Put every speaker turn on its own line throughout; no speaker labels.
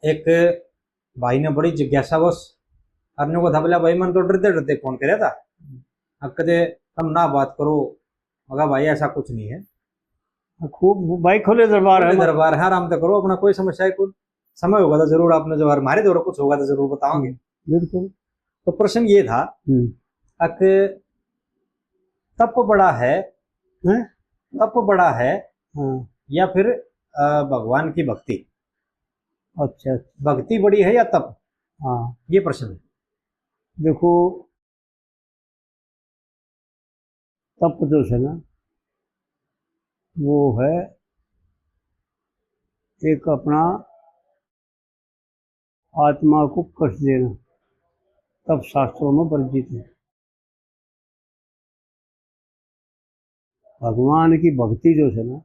एक भाई ने बड़ी जिज्ञासावश अपने को था, बोला भाई मन तो डरते डरते फोन करे था, अब कदे तुम ना बात करो। मगर भाई ऐसा कुछ नहीं है,
खूब भाई खुले दरबार है।
दरबार है, आराम से करो अपना, कोई समस्या है कोई समय होगा तो जरूर आपने जब हमारे द्वारा कुछ होगा तो जरूर बताओगे।
बिल्कुल।
तो प्रश्न ये था कि तप बड़ा है, तप बड़ा है या फिर भगवान की भक्ति?
अच्छा,
भक्ति बड़ी है या तप?
हाँ,
ये प्रश्न है।
देखो तप जो है ना, वो है एक अपना आत्मा को कष्ट देना, तप शास्त्रों में वर्जित है। भगवान की भक्ति जो है ना,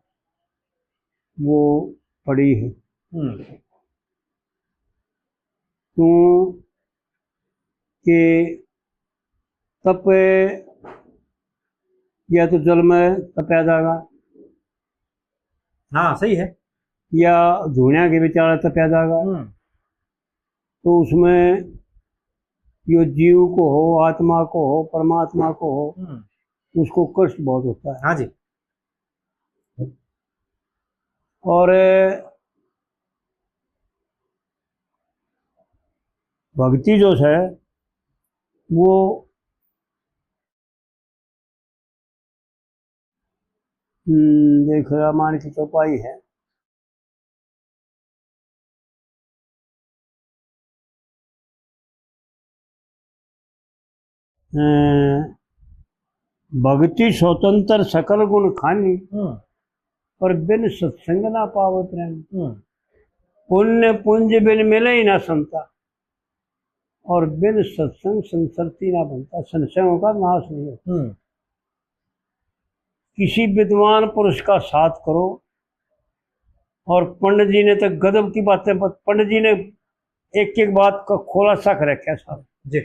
वो बड़ी है। क्यों कि तप या तो जल में तपया जाएगा,
हाँ सही है,
या धुनिया के विचार तपया जाएगा। तो उसमें यो जीव को हो, आत्मा को हो, परमात्मा को हो, उसको कष्ट बहुत होता है।
हाँ जी।
और भक्ति जो है वो देख रामायण की चौपाई है, भक्ति स्वतंत्र सकल गुण खानी, पर बिन सत्संग ना पावत प्रेम। पुण्य पुंज बिन मिले ही ना संता, और बिन सत्संग संसरती ना बनता। संशयों का नाश नहीं होता। किसी विद्वान पुरुष का साथ करो। और पंडित जी ने तो गजब की बातें, पंडित जी ने एक एक बात का खुलासा कर रखा साहब
जी।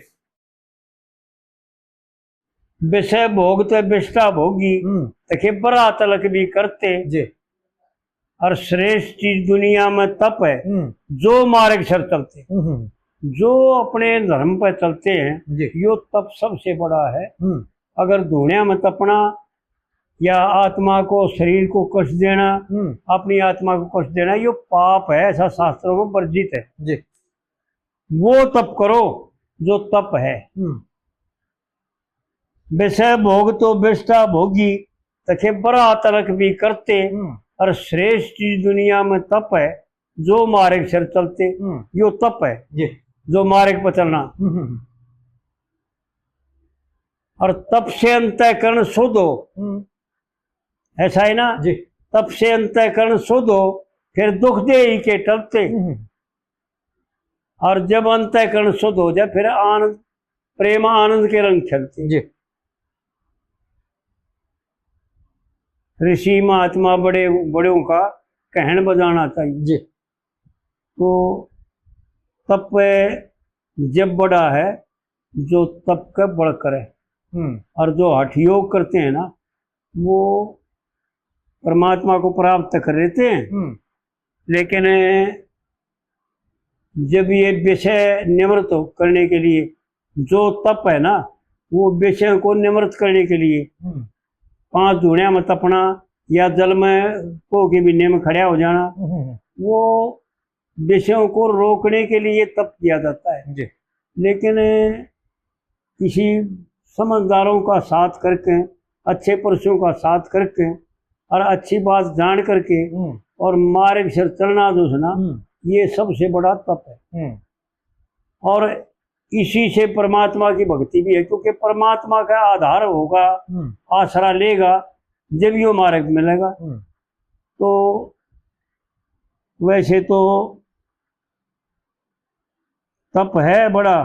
विषय भोगते विष्टा भोगी, तके बड़ा तलक भी करते जी। और श्रेष्ठ चीज दुनिया में तप है, जो मार्ग सर चलते, जो अपने धर्म पर चलते हैं, यो तप सबसे बड़ा है। अगर दुनिया में तपना या आत्मा को, शरीर को कष्ट देना, अपनी आत्मा को कष्ट देना, यो पाप है, ऐसा शास्त्रों में वर्जित है जी। वो तप करो जो तप है। विषय भोग तो विष्टा भोगी, तथे बड़ा तलक भी करते, और श्रेष्ठ चीज दुनिया में तप है, जो मार्ग सर चलते, यो तप है जी। जो मार्ग पर चलना। और तप से अंतःकरण शुद्ध हो, ऐसा है ना जी। तप से अंतःकरण शुद्ध हो, फिर दुख दे ही के टलते। और जब अंतःकरण शुद्ध हो जाए, फिर आनंद, प्रेम आनंद के रंग खिलते जी। ऋषि महात्मा बड़े बड़ों का कहन बजाना चाहिए जी। तो तप जब बड़ा है, जो तप का बढ़कर है। और जो हठ योग करते हैं ना, वो परमात्मा को प्राप्त कर लेते हैं। लेकिन जब ये विषय निवृत्त करने के लिए, जो तप है ना, वो विषय को निवृत्त करने के लिए 5 धूणिया में तपना, या जल में को के भी में खड़ा हो जाना, वो विषयों को रोकने के लिए तप किया जाता है जी। लेकिन किसी समझदारों का साथ करके, अच्छे पुरुषों का साथ करके, और अच्छी बात जान करके, और मार्ग से चलना जो है ना, ये सबसे बड़ा तप है। और इसी से परमात्मा की भक्ति भी है, क्योंकि परमात्मा का आधार होगा, आसरा लेगा, जब यो मार्ग मिलेगा। तो वैसे तो तप है बड़ा,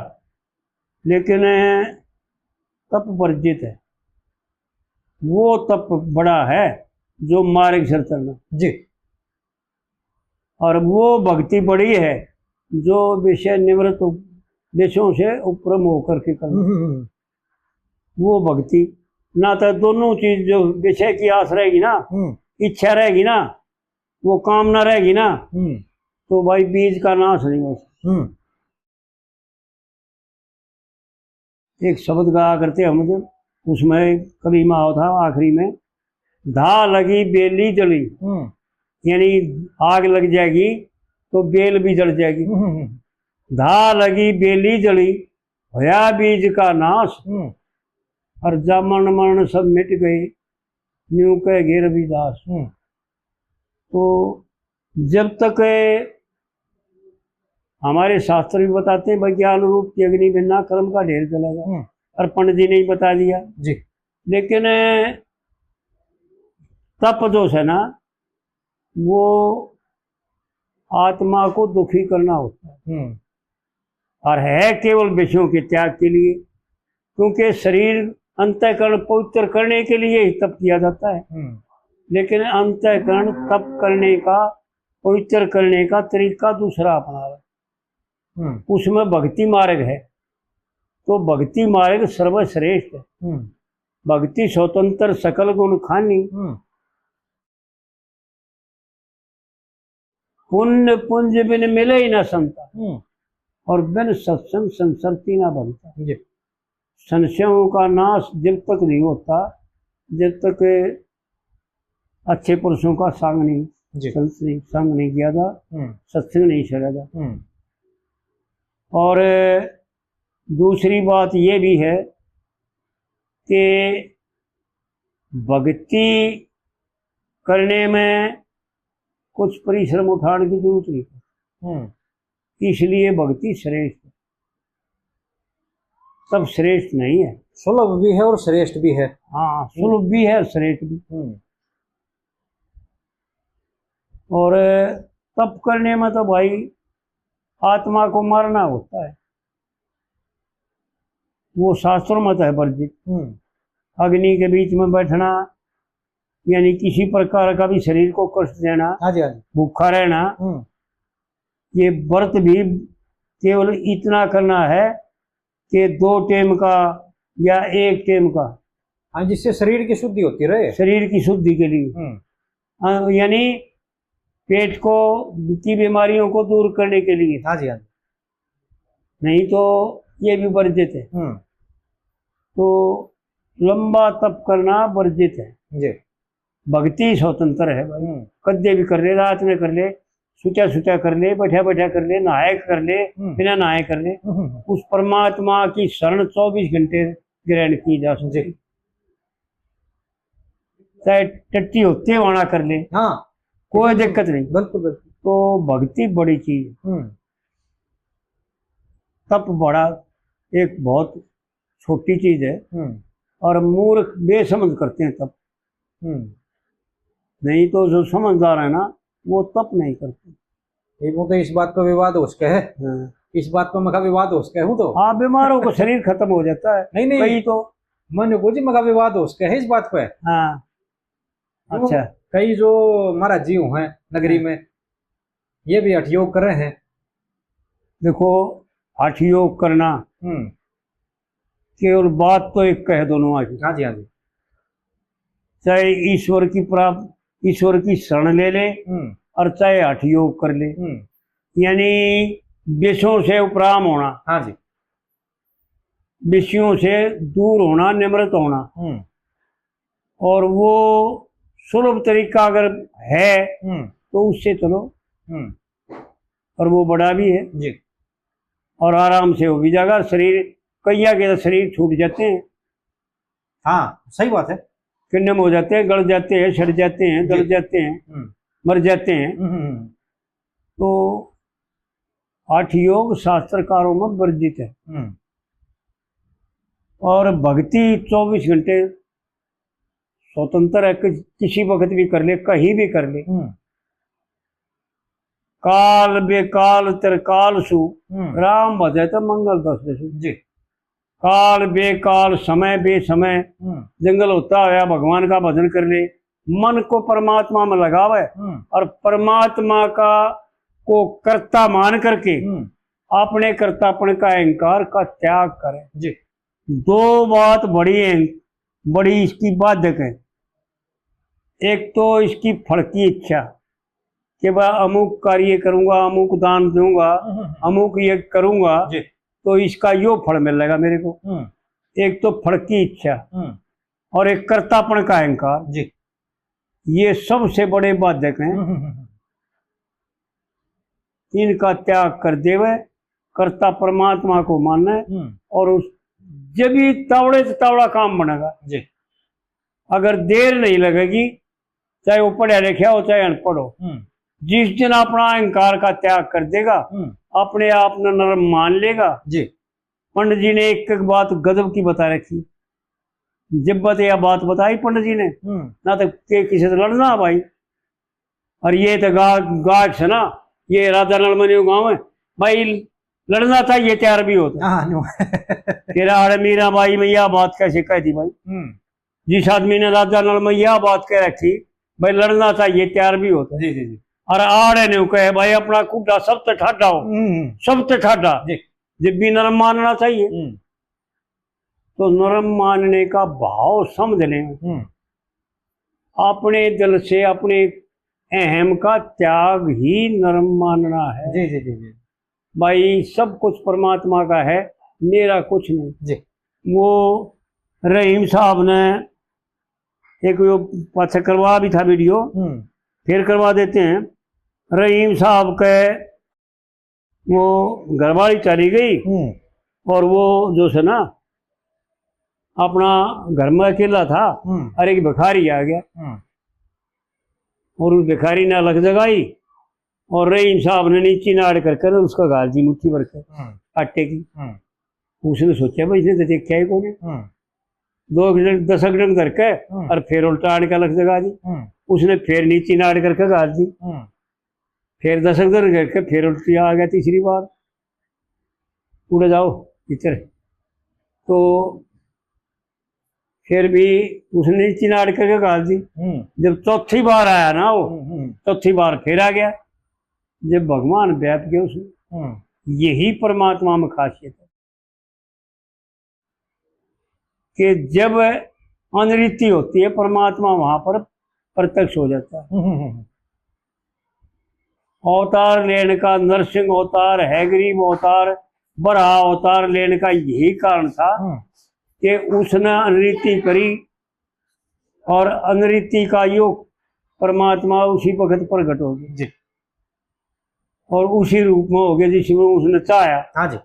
लेकिन तप वर्जित है। वो तप बड़ा है जो मार्ग से चलना जी। और वो भक्ति बड़ी है जो विषय निवृत्त देशों से उपरम होकर के करना। वो भक्ति ना, तो दोनों चीज, जो विषय की आस रहेगी ना, इच्छा रहेगी ना, वो कामना रहेगी ना, तो भाई बीज का नाश नहीं हो सकता। एक शब्द गाया करते हम जब, उसमें कभी माँ था आखिरी में, धा लगी बेली जली, यानी आग लग जाएगी तो बेल भी जल जाएगी। धा लगी बेली जली, होया बीज का नाश, और जामन मरण सब मिट गए, यूं कह गे रविदास। तो जब तक हमारे शास्त्र भी बताते हैं विज्ञान रूप की अग्नि बिना कर्म का ढेर चलेगा, और पंडित जी ने ही बता दिया
जी।
लेकिन तप जो है ना, वो आत्मा को दुखी करना होता है, और है केवल विषयों के त्याग के लिए, क्योंकि शरीर अंतःकरण पवित्र करने के लिए ही तप किया जाता है। लेकिन अंतःकरण तप करने का, पवित्र करने का तरीका दूसरा अपना है, उसमें भक्ति मार्ग है। तो भक्ति मार्ग सर्वश्रेष्ठ है। भक्ति स्वतंत्र सकल गुण खानी, पुण्य पुंज बिन मिले ही न संता, और बिन सत्संग संसरती ना बनता। संशयों का नाश जब तक नहीं होता, जब तक अच्छे पुरुषों का संग नहीं किया था, सत्संग नहीं छेड़ा था। और दूसरी बात ये भी है कि भक्ति करने में कुछ परिश्रम उठाने की जरूरत नहीं, इसलिए भक्ति श्रेष्ठ है। सब श्रेष्ठ नहीं है,
सुलभ भी है और श्रेष्ठ भी है।
हाँ, सुलभ भी है, श्रेष्ठ भी। और तप करने में तो भाई आत्मा को मारना होता है, वो शास्त्रों में तो है वर्जित। अग्नि के बीच में बैठना, यानी किसी प्रकार का भी शरीर को कष्ट देना, भूखा रहना, ये व्रत भी केवल इतना करना है कि 2 टाइम का या 1 टाइम का,
जिससे शरीर की शुद्धि होती रहे,
शरीर की शुद्धि के लिए, यानी पेट को की बीमारियों को दूर करने के लिए। नहीं तो ये भी वर्जित है। तो लंबा तप करना वर्जित है। भक्ति स्वतंत्र है भाई, कद्दे भी कर ले, रात में कर ले, सुचा कर ले, बैठा कर ले, नहाए कर ले, बिना नहाए कर ले, उस परमात्मा की शरण 24 घंटे ग्रहण की जा सकती। चाहे टट्टी होते वाणा कर ले, कोई दिक्कत नहीं।
बिल्कुल।
तो भक्ति बड़ी चीज है, तप बड़ा एक बहुत छोटी चीज है, और मूर्ख बेसमझ करते हैं तप। नहीं तो जो समझदार है ना, वो तप नहीं करते।
वो तो इस बात पर विवाद हो सके है, इस बात पर मका विवाद हो सके हूँ तो।
हाँ, बीमारों को शरीर खत्म हो जाता है।
नहीं
कई तो
मन को जी मका विवाद हो सके है इस बात पे।
हाँ, अच्छा।
कई जो महाराज जी हैं नगरी में, ये भी हठ योग कर रहे हैं।
देखो, हठ योग करना केवल बात तो एक कहे दोनों आज।
हाँ जी।
चाहे ईश्वर की शरण ले ले, और चाहे हठ योग कर ले, यानी विषयों से उपराम होना।
हाँ जी।
विषयों से दूर होना, निमृत होना, और वो सुलभ तरीका अगर है तो उससे चलो, और वो बड़ा भी है
जी,
और आराम से हो भी जाएगा। शरीर कैया के शरीर छूट जाते हैं।
हाँ, सही बात है।
किन्नम हो जाते हैं, गड़ जाते हैं, सड़ जाते हैं, गल जाते हैं, मर जाते हैं। तो हठ योग शास्त्रकारों में वर्जित है। और भक्ति 24 घंटे स्वतंत्र है, किसी वक्त भी कर ले, कहीं भी कर ले। काल बेकाल त्रिकाल सु, राम भजे तो मंगल दस जी। काल बेकाल, समय बेसमय, जंगल होता है, भगवान का भजन कर ले, मन को परमात्मा में लगावे, और परमात्मा को कर्ता मान करके अपने कर्तापन का अहंकार का त्याग करे जी। 2 बात बड़ी इसकी बाधक है। एक तो इसकी फल की इच्छा, कि भाई अमुक कार्य करूंगा, अमुक दान दूंगा, अमुक ये करूंगा
जी।
तो इसका यो फल मिलेगा मेरे को। एक तो फल की इच्छा और एक कर्तापन का अहंकार
जी।
ये सबसे बड़े बाधक हैं। इनका त्याग कर देवे, कर्ता परमात्मा को माने और उस जब भी तावड़े से तावड़ा काम बनेगा
जी।
अगर देर नहीं लगेगी, चाहे वो पढ़ा लिखा हो चाहे अनपढ़ हो। जिस दिन अपना अहंकार का त्याग कर देगा, अपने आप ने नरम मान लेगा
जी।
पंडित जी ने एक एक बात गजब की बता रखी। जब यह बात बताई पंडित जी ने, ना तो किसी से लड़ना भाई, और ये तो गाठ से ना, ये राधा नलमनी गांव है भाई, लड़ना था ये तैयार भी होता। तेरा अरे मीरा भाई में यह बात कैसे कह दी भाई, जिस आदमी ने राधा नलमैया बात कह रखी भाई लड़ना था ये तैयार भी होता।
जी जी जी।
और आड़े ने कहे भाई अपना कुटा सब ते ठाडा हो, सब ते ठाडा, जब भी नरम मानना चाहिए। तो नरम मानने का भाव समझ लें, अपने दिल से अपने अहम का त्याग ही नरम मानना है।
जी जी जी जी।
भाई सब कुछ परमात्मा का है, मेरा कुछ नहीं
जी।
वो रहीम साहब ने एक वो पाछा करवा भी था वीडियो, फिर करवा देते हैं। रहीम साहब के वो घरवाली चली गई और वो जो है ना अपना घर में अकेला था, और एक भिखारी आ गया और उस भिखारी ने अलग जगाई और रहीम साहब ने नीचे नाड़ करके उसका गाल दी मुट्ठी भर के आटे की। उसने सोचा भाई इसने तो देखा ही कौन है, 10 डंग करके और फिर उल्टा आड़ के अलग जगा दी। उसने फिर नीचे नाड़ करके गाल दी, फिर 10 डंग करके फिर उल्टी आ गया तीसरी बार, उड़ जाओ इधर। तो फिर भी उसने नीचे नाड़ करके गाल दी। जब चौथी बार आया ना वो, चौथी बार फिर आ गया। जब भगवान व्याप गया उसमें, यही परमात्मा में खासियत है कि जब अनरीति होती है परमात्मा वहां पर प्रत्यक्ष हो जाता है। अवतार लेने का, नरसिंह अवतार, हैग्रीव अवतार, बराह अवतार लेने का यही कारण था कि उसने अनरीति करी और अनरीति का योग परमात्मा उसी वक्त प्रकट हो गया और उसी रूप में हो गया जिसमें उसने चाहा।
हाँ जी।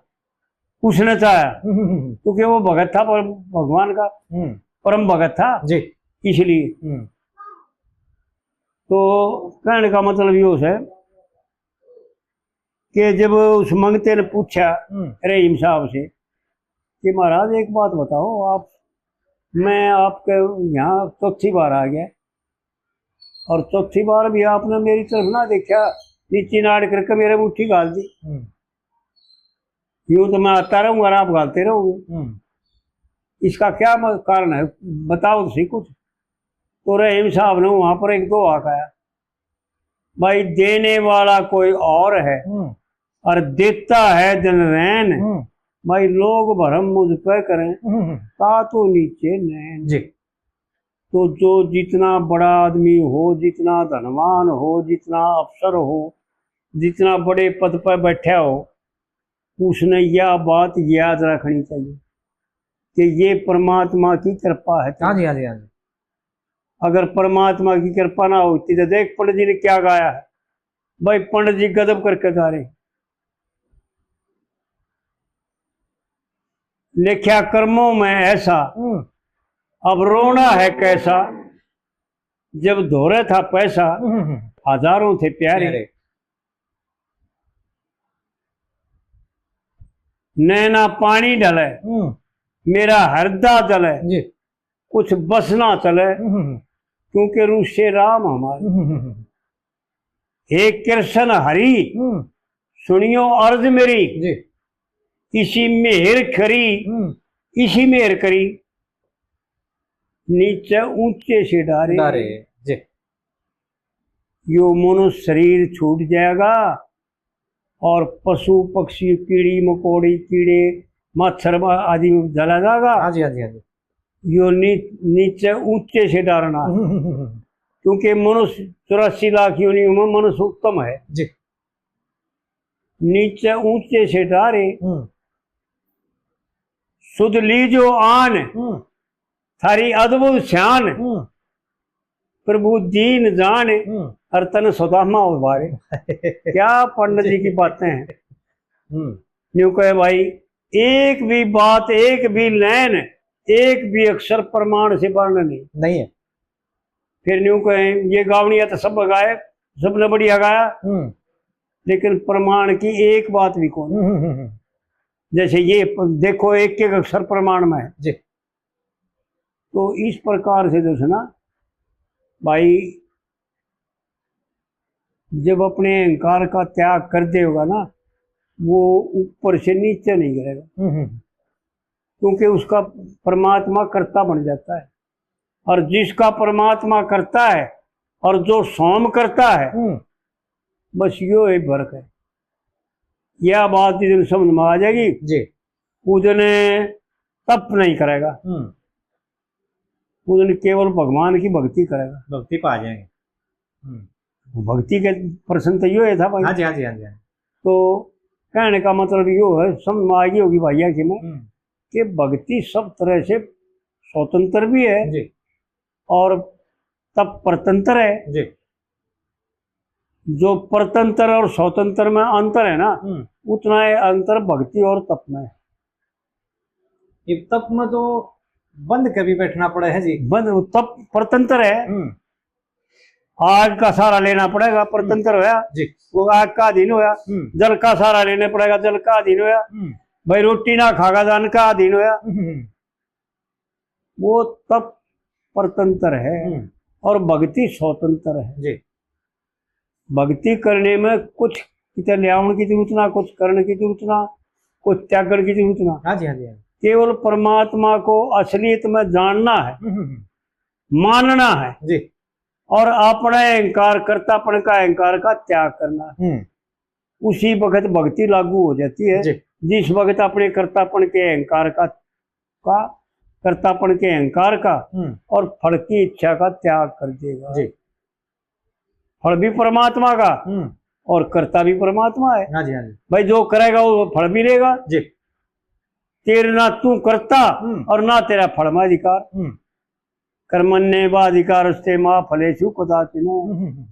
उसने चाहा क्योंकि वो भगत था भगवान का, परम भगत था
जी।
इसलिए। तो कहने का मतलब ये है कि जब उस मंगते ने पूछा रहीम साहब से कि महाराज एक बात बताओ, आप मैं आपके यहाँ चौथी बार आ गया और चौथी बार भी आपने मेरी तरफ ना देखा, नीचे नाड़ करके मेरे मुट्ठी गाल दी। यूं तो मैं आता रहूंगा और आप गालते रहोगे, इसका क्या कारण है बताओ तो सही कुछ। तो रहीम साहब ने वहां पर एक दो आकाया, भाई देने वाला कोई और है और देता है जनरैन, भाई लोग भरम मुझ पे करें ता तो नीचे नैन।
जी।
तो जो जितना बड़ा आदमी हो, जितना धनवान हो, जितना अफसर हो, जितना बड़े पद पर बैठा हो, उसने यह बात याद रखनी चाहिए कि ये परमात्मा की कृपा है।
हाँ जी हाँ जी हाँ जी।
अगर परमात्मा की कृपा ना होती तो देख पंडित जी ने क्या गाया है भाई, पंडित जी गजब करके गा रहे, लिखा कर्मों में ऐसा अब रोना है कैसा, जब धोरे था पैसा हजारों थे प्यारे, नैना पानी डले मेरा हृदय जले, कुछ बस ना चले क्योंकि रूसे राम हमारे। हे कृष्ण हरि सुनियो अर्ज मेरी, इसी मेहर करी, इसी मेहर करी, नीचे ऊंचे से डारे। यो मनुष्य शरीर छूट जाएगा और पशु पक्षी कीड़ी मकोड़ी कीड़े मच्छर आदि जला जाएगा।
हाँ जी हाँ जी हाँ जी।
यो नीचे ऊंचे से डारना क्योंकि मनुष्य 84 लाख योनियों में मनुष्य उत्तम है
जी।
नीचे ऊंचे से डारे सुध लीजो आन थारी अद्भुत श्यान प्रभु दीन जाने और तन सुदामा उबारे। क्या पंडित जी की बातें हैं। न्यू कहे भाई एक भी बात, एक भी लाइन, एक भी अक्षर प्रमाण से वर्ण नहीं
है।
फिर न्यू कहे ये गावड़िया तो सब गाए, सबने बढ़िया गाया, लेकिन प्रमाण की एक बात भी कौन। जैसे ये देखो एक एक अक्षर प्रमाण में है
जी।
तो इस प्रकार से जो है ना भाई, जब अपने अहंकार का त्याग कर देगा ना, वो ऊपर से नीचे नहीं गिरेगा, क्योंकि उसका परमात्मा कर्ता बन जाता है। और जिसका परमात्मा करता है और जो सोम करता है, बस यो एक फर्क है। यह बात जिस दिन समझ में आ जाएगी
जी,
उस दिन तप नहीं करेगा, उस दिन केवल भगवान की भक्ति करेगा,
भक्ति पा जाएंगे।
भक्ति के प्रश्न तो यो है था भाई।
हाँ जी, हाँ जी, हाँ जी।
तो कहने का मतलब यो है, समझ में आ गई होगी भैया कि मैं कि भक्ति सब तरह से स्वतंत्र भी है
जी,
और तब परतंत्र है
जी।
जो परतंत्र और स्वतंत्र में अंतर है ना, उतना है अंतर भक्ति और तप में है।
ये तप में तो बंद कभी बैठना पड़ा है जी।
बंद तप परतंत्र है, आग का सहारा लेना पड़ेगा, परतंत्र होया
जी।
वो आग का अधीन होया। जल का सहारा लेने पड़ेगा, जल का अधीन होया। भाई रोटी ना खागा दान का अधीन होया। वो तप परतंत्र है और भक्ति स्वतंत्र है
जी।
भक्ति करने में कुछ कितने ल्यावन की जरूरत ना, कुछ करने की जरूरत ना, कुछ त्यागण की जरूरत ना।
हाँ जी, हाँ जी।
केवल परमात्मा को असलियत में जानना है, मानना है
जी।
और अपने अहंकार कर्तापन का, अहंकार का त्याग करना है। उसी वक्त भक्ति लागू हो जाती है जिस वक्त अपने कर्तापन के अहंकार का कर्तापन के अहंकार का और फल की इच्छा का त्याग कर देगा जी। फल भी परमात्मा का और कर्ता भी परमात्मा है।
हाँ जी, हाँ जी।
भाई जो करेगा वो फल भी लेगा
जी।
तेरे ना तू करता और ना तेरा फल में अधिकार। कर्मण्य व अधिकार उससे माँ फलेशु कदाचिन।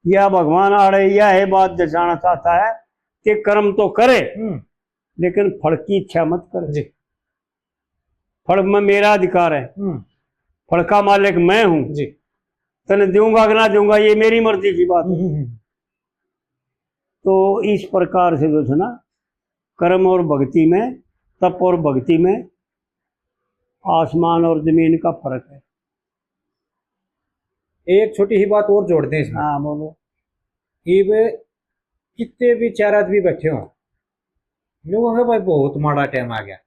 यह भगवान आड़े यह है बात दर्शाना चाहता है कि कर्म तो करे लेकिन फल की इच्छा मत करे जी। फल में मेरा अधिकार है, फल का मालिक मैं हूं जी। तने दूंगा कि ना दूंगा ये मेरी मर्जी की बात है। तो इस प्रकार से जो है ना, कर्म और भक्ति में, तप और भक्ति में आसमान और जमीन का फर्क है।
एक छोटी ही बात और जोड़ दें इसमें।
हाँ बोलो।
ये कितने भी चार आदमी बैठे हो, लोगों का भाई बहुत माड़ा टाइम आ गया।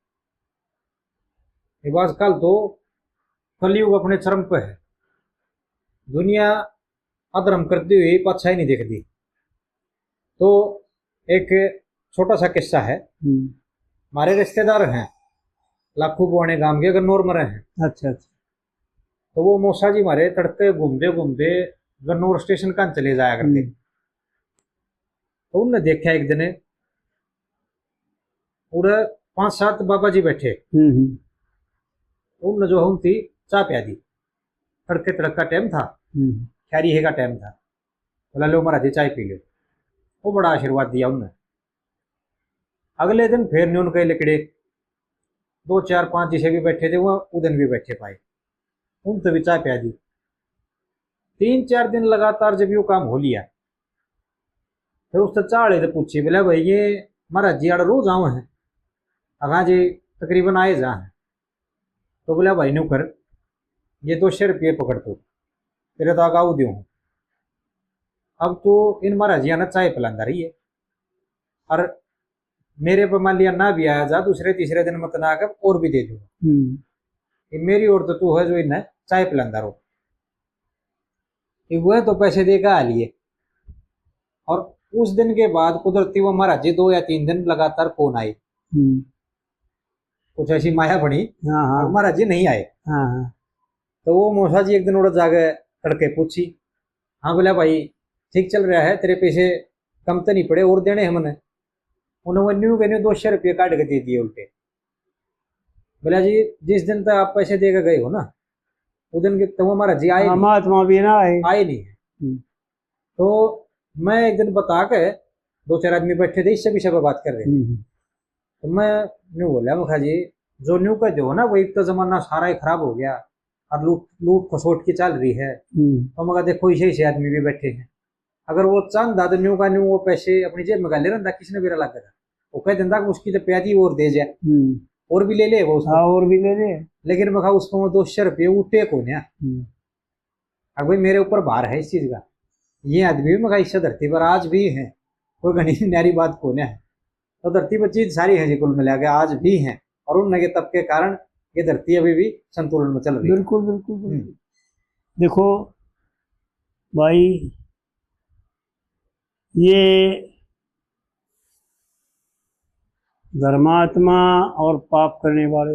ये बात कल तो कलयुग अपने चरम पे है, दुनिया अधर्म करती हुई पाछा ही नहीं देखती। तो एक छोटा सा किस्सा है। हमारे रिश्तेदार हैं लाखू बुआने गांव के गन्नौर में रहे हैं।
अच्छा अच्छा।
तो वो मौसा जी हमारे तड़के घूमते घूमते गन्नौर स्टेशन का चले जाया करते। तो उनने देखा एक दिन पूरे 5-7 बाबा जी बैठे, उनने जो हम थी चाय पिया दी। तड़के तड़क का टाइम था, खैरी है का टाइम था। बोला लो महाराज चाय पी लो। वो बड़ा आशीर्वाद दिया उनने। अगले दिन फिर ने उनके लिकड़े 2-4-5 जिसे भी बैठे थे वो उदन भी बैठे पाए, उनसे भी चाय पिया दी। 3-4 दिन लगातार जब यो काम हो लिया, फिर उससे चाड़े तो पूछी, बोला भाई ये महाराज जी आड़ रोज आवे हैं? अगा जी तकरीबन आए जा हैं। तो बोला भाई नो कर, ये 200 रुपये पकड़ तो तेरे तो आगाऊ दू। अब तो इन महाराज जी ने चाय पिलांदा रही है और मेरे पर मान लिया ना भी आया जा, दूसरे तीसरे दिन मत ना आकर और भी दे दूंगा। मेरी ओर तो तू है जो इन्हें चाय पिलांदा रहो। वह तो पैसे देगा आ लिए। और उस दिन के बाद कुदरती वो महाराज जी 2 या 3 दिन लगातार फोन आए, कुछ ऐसी माया बनी। महाराज जी नहीं आए। तो वो मौसा जी एक दिन उड़ जागे तड़के पूछी। हाँ बोला भाई ठीक चल रहा है, तेरे पैसे कम तो नहीं पड़े और देने हमने। उन्होंने न्यू के न्यू 200 रुपये काट के दे दिए उल्टे। बोला जी जिस दिन तक आप पैसे दे के गए हो ना, उस दिन के तो हमारा जी आए नहीं,
महात्मा भी ना आए।
आए नहीं है। तो मैं एक दिन बता के, दो चार आदमी बैठे थे इससे विषय पर बात कर रहे थे, तो मैं न्यू बोला मुखा जी जो न्यू का जो ना वो एक तो जमाना सारा ही खराब हो गया और लूट लूट खसोट की चल रही है। तो मगर देखो इसे इसे आदमी भी बैठे हैं, अगर वो चांदा तो न्यू का न्यू वो पैसे अपनी जेब में गाले रहा किसने मेरा लग रहा, वो कह देता कि उसकी तो प्यादी और दे जाए और भी ले ले वो उसको।
हाँ और भी ले ले,
लेकिन मैं कहा उसको 200 रुपये उठे को ना। अब भाई मेरे ऊपर भार है इस चीज का, ये आदमी भी मैं इस धरती पर आज भी है, कोई घनी न्यारी बात को ना है। तो धरती पर चीज सारी है जी कुल मिला के आज भी है, और उन नगे तब के कारण ये धरती अभी भी संतुलन में चल रही है।
बिल्कुल बिल्कुल बिल्कुल। देखो भाई ये धर्मात्मा और पाप करने वाले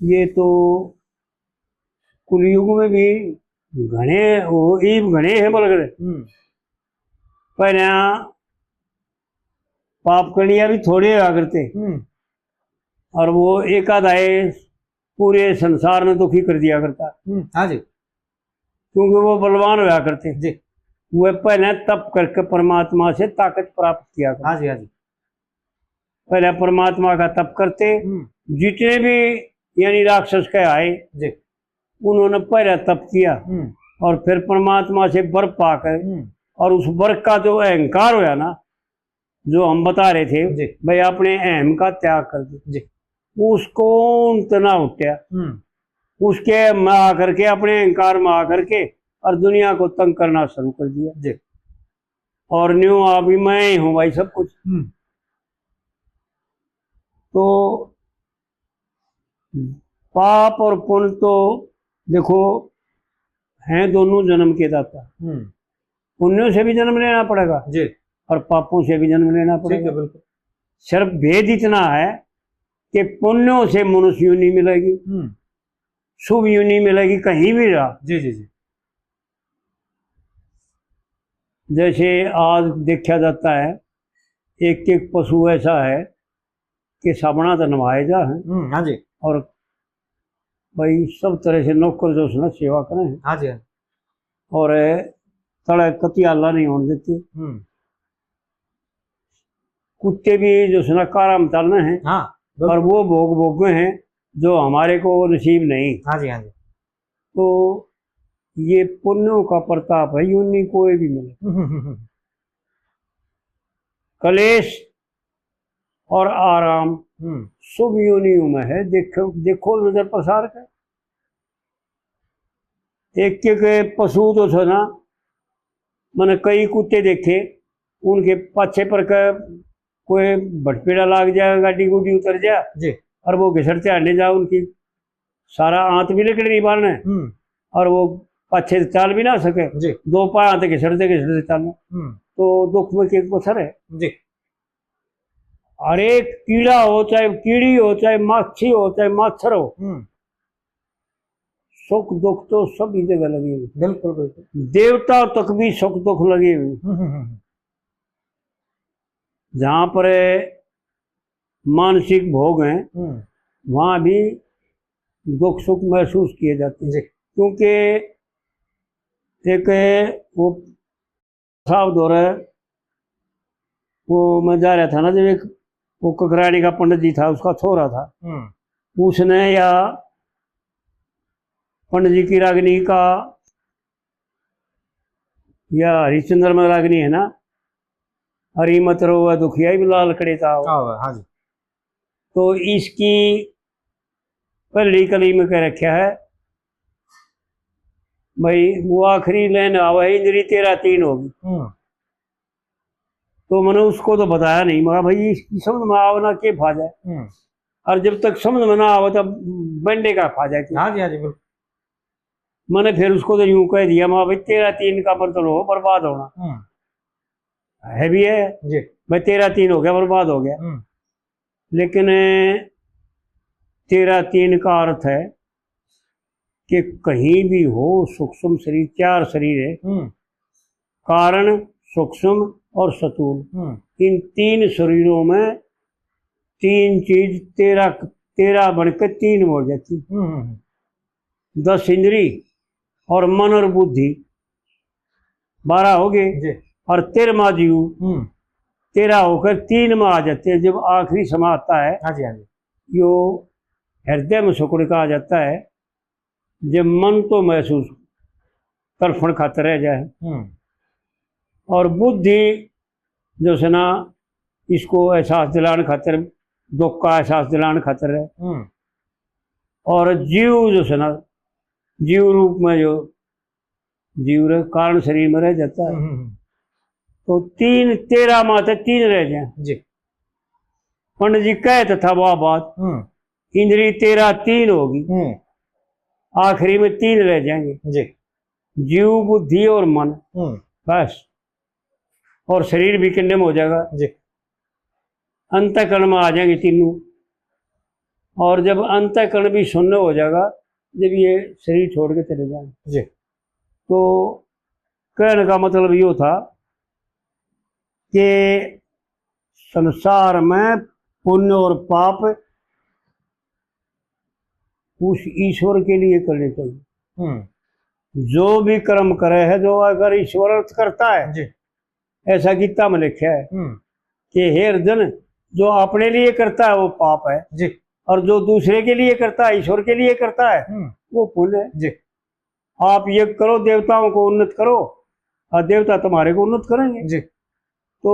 ये तो कुलयुग में भी घने वो ईब घने हैं बोल कर। पहले पाप करनिया भी थोड़े हुआ करते, और वो एक आध आए पूरे संसार में दुखी कर दिया करता।
हाँ जी,
क्योंकि वो बलवान हुआ करते
जी।
वो पहले तप करके परमात्मा से ताकत प्राप्त किया करते।
हाँ जी, हाँ जी।
पहले परमात्मा का तप करते, जितने भी यानी राक्षस के आए
जी,
उन्होंने पहले तप किया और फिर परमात्मा से वर पाकर, और उस वर का जो अहंकार होया ना, जो हम बता रहे थे
जी,
भाई अपने अहम का त्याग कर दे
जी,
उसको उतना उठा, उसके में आकर के अपने अहंकार में आकर के और दुनिया को तंग करना शुरू कर दिया
जी।
और न्यू अभी मैं ही हूँ भाई सब कुछ। तो पाप और पुण्य तो देखो हैं दोनों जन्म के दाता। पुण्यों से भी जन्म लेना पड़ेगा
जी,
और पापों से भी जन्म लेना पड़ेगा।
बिल्कुल।
सिर्फ भेद इतना है कि पुण्यों से मनुष्य योनि मिलेगी, शुभ योनि मिलेगी कहीं भी रहा।
जी जी जी।
जैसे आज देखा जाता है एक एक पशु ऐसा है कि साबना तो नवाए जा है।
हाँ जी,
और भाई सब तरह से नौकर जो उसने सेवा करें।
हाँ जी, हाँ।
और तड़े कतियाला नहीं होने देती। कुत्ते भी जो सुना काराम चलना है।
हाँ,
और वो भोग भोगे हैं जो हमारे को नसीब नहीं।
हाँ जी, हाँ जी।
तो ये पुण्यों का प्रताप है, यूं कोई भी मिले। कलेश और आराम शुभ योनियों में है। देखो देखो नजर पसार कर एक एक पशु तो था ना, मैंने कई कुत्ते देखे उनके पाछे पर कोई भटपेड़ा लाग जाए, गाड़ी गुडी उतर जा
जी,
और वो घिसटते हटने जाओ, उनकी सारा आंत भी निकल नहीं पाना है और वो पाछे चाल भी ना सके
जी,
दो पाए आते घिसटते घिसटते चलना। तो दुख में के पत्थर है
जी।
अरे कीड़ा हो चाहे कीड़ी हो चाहे माछी हो चाहे माछर हो, सुख दुख तो सभी जगह लगे हुए।
बिल्कुल बिल्कुल।
देवता तक भी सुख दुख लगे हुए। जहां पर मानसिक भोग हैं वहां भी दुख सुख महसूस किए जाते हैं। क्योंकि एक वो साहब दो रहा है, वो मैं जा रहा था ना, जब एक वो ककरानी का पंडित जी था, उसका छोरा था, उसने या पंडित जी की रागनी का या हरिश्चंद्र में रागनी है ना, हरी मत रो दुखिया ही लाल कड़े था।
हाँ जी।
तो इसकी पहली कली में कह रखा है भाई वो आखिरी लाइन आवा इंद्री तेरा तीन होगी। तो मैंने उसको तो बताया नहीं, मगर भाई इसकी समझ में आवा ना के फा जाए, और जब तक समझ में ना आवा तब बंडे का फा जाए।
हाँ जी, हाँ जी, बिल्कुल।
मैंने फिर उसको तो यूं कह दिया माँ भाई तेरा तीन का मतलब हो बर्बाद होना है भी है
जी,
भाई तेरा तीन हो गया बर्बाद हो गया। लेकिन तेरा तीन का अर्थ है कि कहीं भी हो सूक्ष्म शरीर, 4 शरीर है, कारण, सूक्ष्म और स्थूल। इन 3 शरीरों में 3 चीज 13 बनकर 3 हो जाती। 10 इंद्री और मन और बुद्धि 12 हो गए, और 13वां जीव 13 होकर 3 में आ जाते हैं। जब आखिरी समय आता है,
हाँ जी हाँ जी,
यो हृदय में सुकड़ का आ जाता है, जब मन तो महसूस तड़फड़ खाते रह जाए, और बुद्धि जो से ना इसको एहसास दिलाने खातिर, दुख का एहसास दिलाने खातिर है, और जीव जो से ना जीव रूप में जो जीव कारण शरीर में रह जाता है। तो 13 माते 3 रह जाए
जी।
पंडित जी कहते था वह बात, इंद्री 13 3 होगी, आखिरी में 3 रह जाएंगे
जी।
जीव, बुद्धि और मन, बस। और शरीर भी किन्ने में हो जाएगा
जी।
अंतःकरण में आ जाएंगे तीनों। और जब अंतःकरण भी शून्य हो जाएगा, जब ये शरीर छोड़ के चले जाएंगे
जी।
तो कहने का मतलब यो था कि संसार में पुण्य और पाप उस ईश्वर के लिए करने चाहिए। जो भी कर्म करे है, जो अगर ईश्वर अर्थ करता है
जी।
ऐसा गीता में लिखा है कि हे अर्जुन, जो अपने लिए करता है वो पाप है
जी,
और जो दूसरे के लिए करता है, ईश्वर के लिए करता है, वो पुण्य है
जी।
आप यज्ञ करो, देवताओं को उन्नत करो, और देवता तुम्हारे को उन्नत करेंगे।
जी।
तो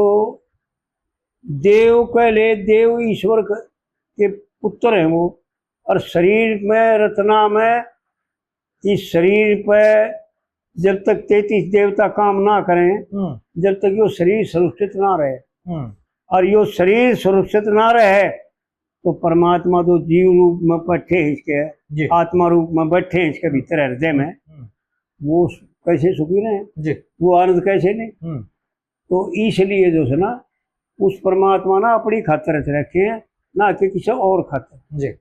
देव कहले, देव ईश्वर के पुत्र हैं वो, और शरीर में रचना में, इस शरीर पे जब तक 33 देवता काम ना करें, जब तक यो शरीर सुरक्षित ना रहे, और यो शरीर सुरक्षित ना रहे, तो परमात्मा जो जीव रूप में बैठे इसके, आत्मा रूप में बैठे इसके भीतर हृदय में, वो कैसे सुखी रहे, वो आनंद कैसे नहीं। तो इसलिए जो है ना, उस परमात्मा ना अपनी खातर रखे हैं, ना कि किसी और खातर।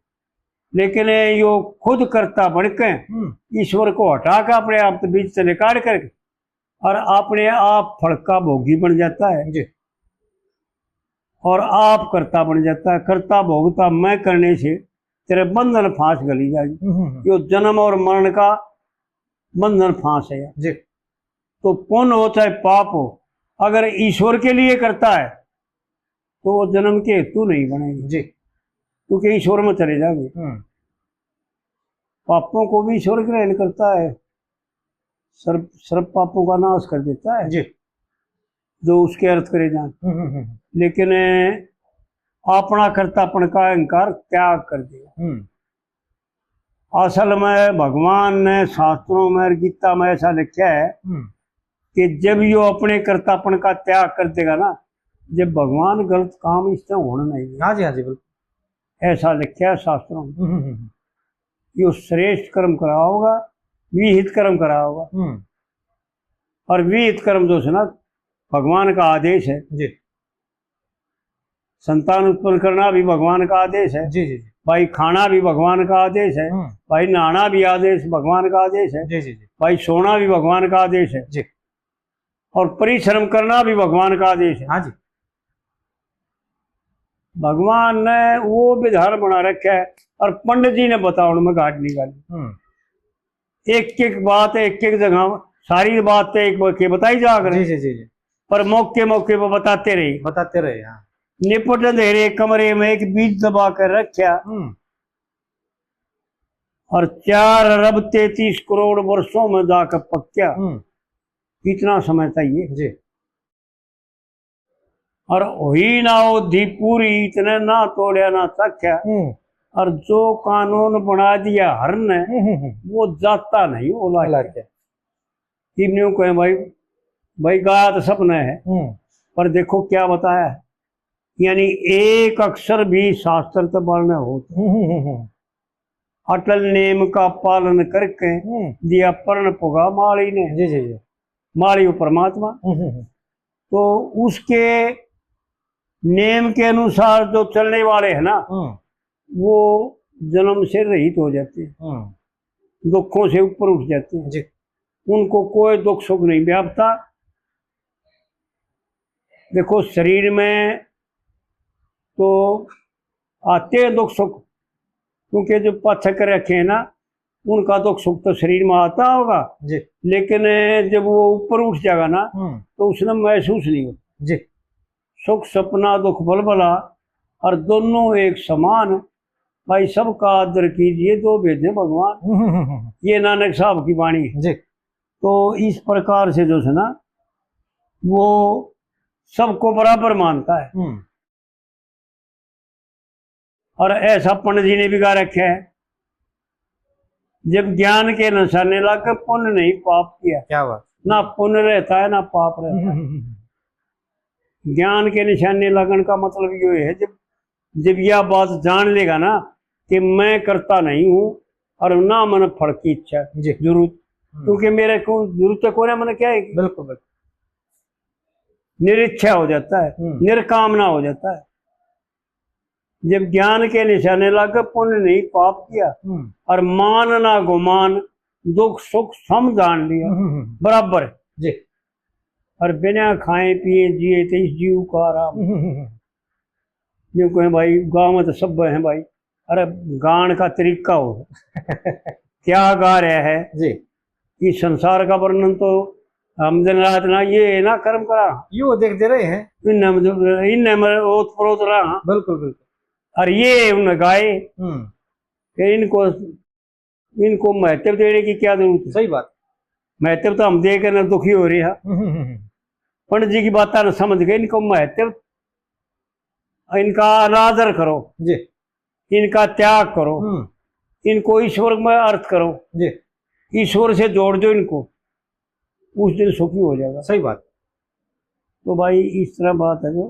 लेकिन यो खुद करता बढ़के ईश्वर को हटा कर अपने आप बीच से निकाल करके और अपने आप फल का भोगी बन जाता है जी। और आप करता बन जाता है। करता भोगता मैं करने से तेरे बंधन फांस गली जाएगी। यो जन्म और मरण का बंधन फांस है जी। तो पुण्य हो चाहे पाप हो, अगर ईश्वर के लिए करता है तो वो जन्म के हेतु नहीं बनेगी जी, क्योंकि ईश्वर में चले जाएंगे। पापों को भी ईश्वर ग्रहण करता है, सर्व पापों का नाश कर देता है जी, जो उसके अर्थ करे जाए। लेकिन अपना कर्तापन का अहंकार त्याग कर दिया। असल में भगवान ने शास्त्रों में, गीता में ऐसा लिखा है कि जब यो अपने कर्तापन का त्याग कर देगा ना, जब भगवान गलत काम इससे होना नहीं। हाँ जी, हाँ जी, बिल्कुल ऐसा लिखा है शास्त्रों में। यो श्रेष्ठ कर्म करा होगा, विहित कर्म करा होगा। और विहित कर्म जो है ना, भगवान का आदेश है जी। संतान उत्पन्न करना भी भगवान का आदेश है जी, जी, जी। भाई खाना भी भगवान का आदेश है, भाई नहाना भी आदेश भगवान का आदेश है जी, जी, जी। भाई सोना भी भगवान का आदेश है जी। और परिश्रम करना भी भगवान का आदेश है। हाँ जी। भगवान ने वो विधान बना रखा है और पंडित जी ने बताओ उनमें घाट निकाली। एक एक बात एक एक जगह, सारी बात एक के बताई जा जी, जी, जी, जी। पर मौके मौके पर बताते रहे। हाँ। निपट अंधेरे कमरे में एक बीज दबा कर रखा और 4 अरब 33 करोड़ वर्षों में जाकर पक्या। कितना समय चाहिए जी। और हुई ना वो धी पूरी, इतने ना तोड़िया ना तक्या। और जो कानून बना दिया हर ने, वो जाता नहीं ओला क्या। तीनों कहे भाई गाया तो सपना है, पर देखो क्या बताया है, यानी एक अक्षर भी शास्त्र तो बढ़ने होते। अटल नेम का पालन करके दिया पर्ण पुगा माली ने जी, जी, जी। माली वो परमात्मा। तो उसके नेम के अनुसार जो चलने वाले हैं ना, वो जन्म से रहित हो जाते हैं। दुखों से ऊपर उठ जाते हैं।
जी।
उनको कोई दुख सुख नहीं व्यापता। देखो शरीर में तो आते हैं दुख सुख, क्योंकि जो पाचक रखे हैं ना उनका दुख सुख तो शरीर में आता होगा,
जी।
लेकिन जब वो ऊपर उठ जाएगा ना तो उसने महसूस नहीं होता।
जी।
सुख सपना दुख भलभला और दोनों एक समान, भाई सबका आदर कीजिए दो भेजे भगवान, ये नानक साहब की वाणी है।
जी।
तो इस प्रकार से जो है ना वो सबको बराबर मानता है। और ऐसा पंडित जी ने भी गा रखा है, जब ज्ञान के निशाने लाकर पुण्य नहीं पाप किया।
क्या बात।
ना पुण्य रहता है ना पाप रहता है। ज्ञान के निशाने लगन का मतलब ये है, जब यह बात जान लेगा ना कि मैं करता नहीं हूँ और ना मन फल की इच्छा जरूरत, क्योंकि मेरे को जरूरत को ना मैंने क्या है,
बिल्कुल बिल्कुल
निरिच्छा हो जाता है, निर्कामना हो जाता है। जब ज्ञान के निशाने लग पुण्य नहीं पाप किया और मान ना गुमान दुख सुख सम जान लिया बराबर है
जी।
और बिना खाए पिए जिए तो इस जीव का आराम। जो कहें भाई गाँव में तो सब है भाई, अरे गान का तरीका हो क्या गा रहा है
जी।
इस संसार का वर्णन तो हम दिन रात ना ये ना कर्म करा
यो देख दे रहे हैं
इन ओत प्रोत रहा।
बिल्कुल बिल्कुल।
और ये उन्हें गाए कि इनको महत्व देने की क्या जरूरत है।
सही बात।
महत्व तो हम दे के न दुखी हो रही है। पंडित जी की बात न समझ गए, इनको महत्व, इनका अनादर करो
जी,
इनका त्याग करो, इनको ईश्वर में अर्थ करो
जी,
ईश्वर से जोड़ दो इनको, उस दिन सुखी हो जाएगा।
सही बात।
तो भाई इस तरह बात है जो